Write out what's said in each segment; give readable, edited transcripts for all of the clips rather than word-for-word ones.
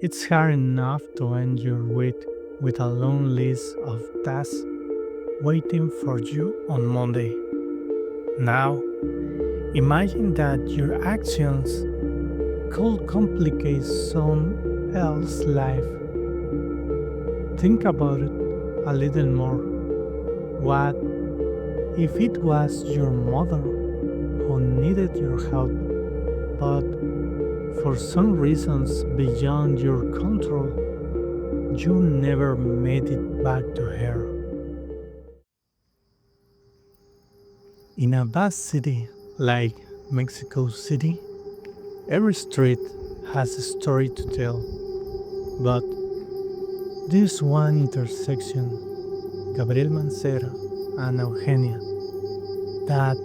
It's hard enough to end your week with a long list of tasks waiting for you on Monday. Now, imagine that your actions could complicate someone else's life. Think about it a little more. What if it was your mother who needed your help, but for some reasons beyond your control, you never made it back to her? In a vast city like Mexico City, every street has a story to tell, but there's one intersection, Gabriel Mancera and Eugenia, that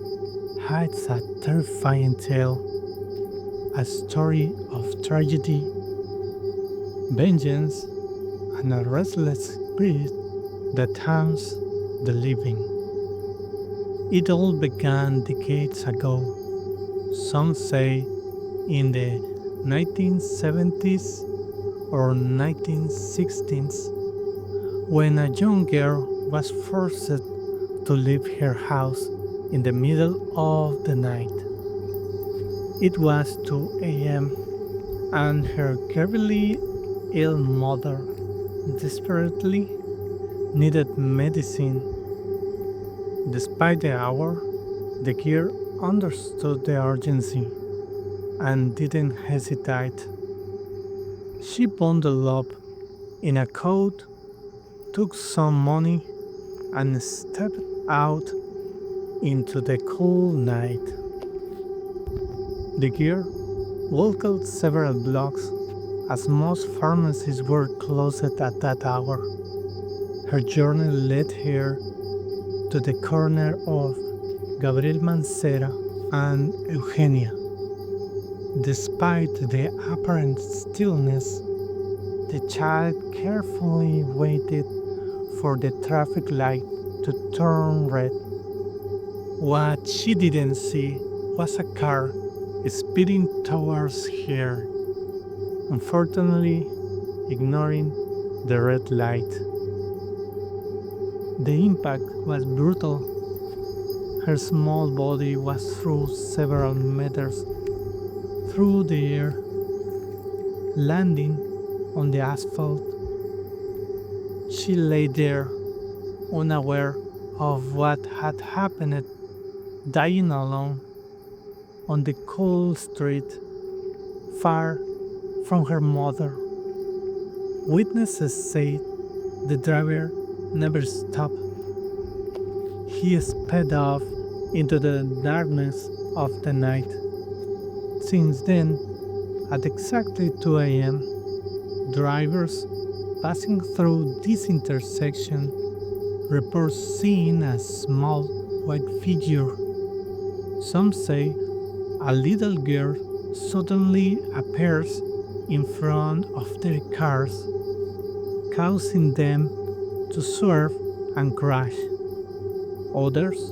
hides a terrifying tale, a story of tragedy, vengeance, and a restless spirit that haunts the living. It all began decades ago, some say in the 1970s or 1960s, when a young girl was forced to leave her house in the middle of the night. It was 2 a.m., and her gravely ill mother desperately needed medicine. Despite the hour, the girl understood the urgency and didn't hesitate. She bundled up in a coat, took some money, and stepped out into the cool night. The girl walked several blocks as most pharmacies were closed at that hour. Her journey led her to the corner of Gabriel Mancera and Eugenia. Despite the apparent stillness, the child carefully waited for the traffic light to turn red. What she didn't see was a car speeding towards her, unfortunately ignoring the red light. The impact was brutal. Her small body was thrown several meters through the air, landing on the asphalt. She lay there, unaware of what had happened, dying alone on the cold street, far from her mother. Witnesses said the driver never stopped. He sped off into the darkness of the night. Since then, at exactly 2 a.m., drivers passing through this intersection report seeing a small white figure. Some say a little girl suddenly appears in front of their cars, causing them to swerve and crash. Others,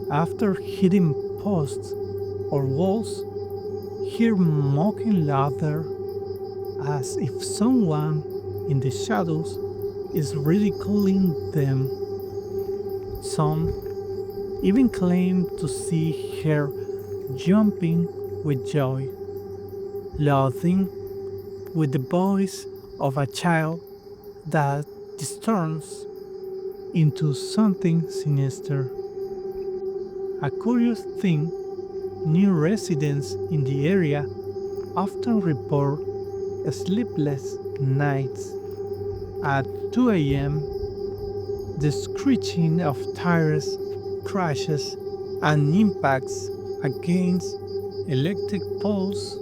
after hitting posts or walls, hear mocking laughter as if someone in the shadows is ridiculing them. Some even claim to see her jumping with joy, laughing with the voice of a child that distorts into something sinister. A curious thing, new residents in the area often report sleepless nights. At 2 a.m., the screeching of tires, crashes, and impacts against electric poles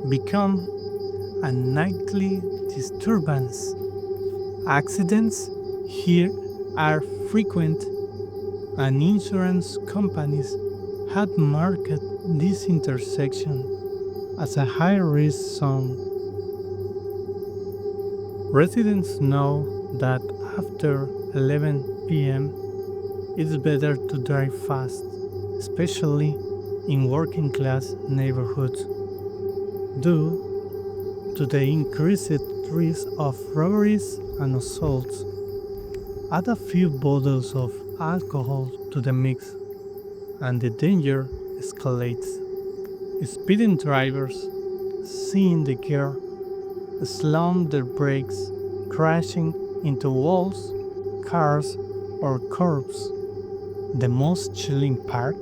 become a nightly disturbance. Accidents here are frequent, and insurance companies had marked this intersection as a high-risk zone. Residents know that after 11 p.m., it's better to drive fast, especially in working class neighborhoods, due to the increased risk of robberies and assaults. Add a few bottles of alcohol to the mix, and the danger escalates. Speeding drivers, seeing the girl, slam their brakes, crashing into walls, cars, or curbs. The most chilling part?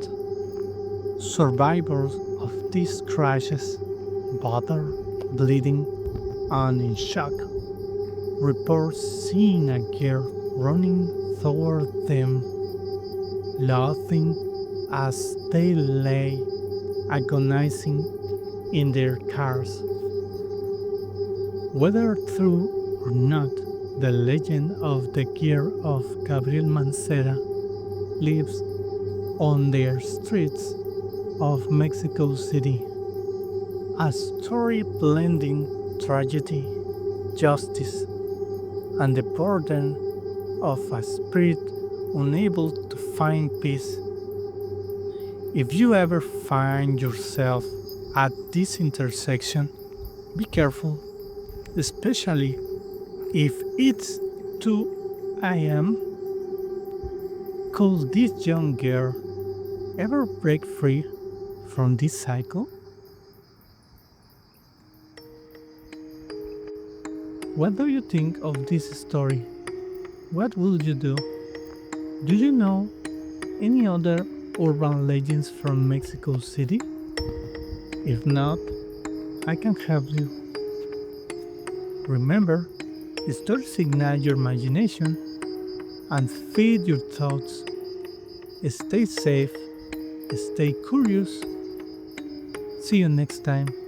Survivors of these crashes, battered, bleeding, and in shock, report seeing a girl running toward them, laughing as they lay agonizing in their cars. Whether true or not, the legend of the girl of Gabriel Mancera lives on the streets of Mexico City, a story blending tragedy, justice, and the burden of a spirit unable to find peace. If you ever find yourself at this intersection, be careful, especially if it's 2 a.m. Could this young girl ever break free from this cycle? What do you think of this story? What would you do? Do you know any other urban legends from Mexico City? If not, I can help you. Remember, stories ignite your imagination and feed your thoughts. Stay safe, stay curious. See you next time.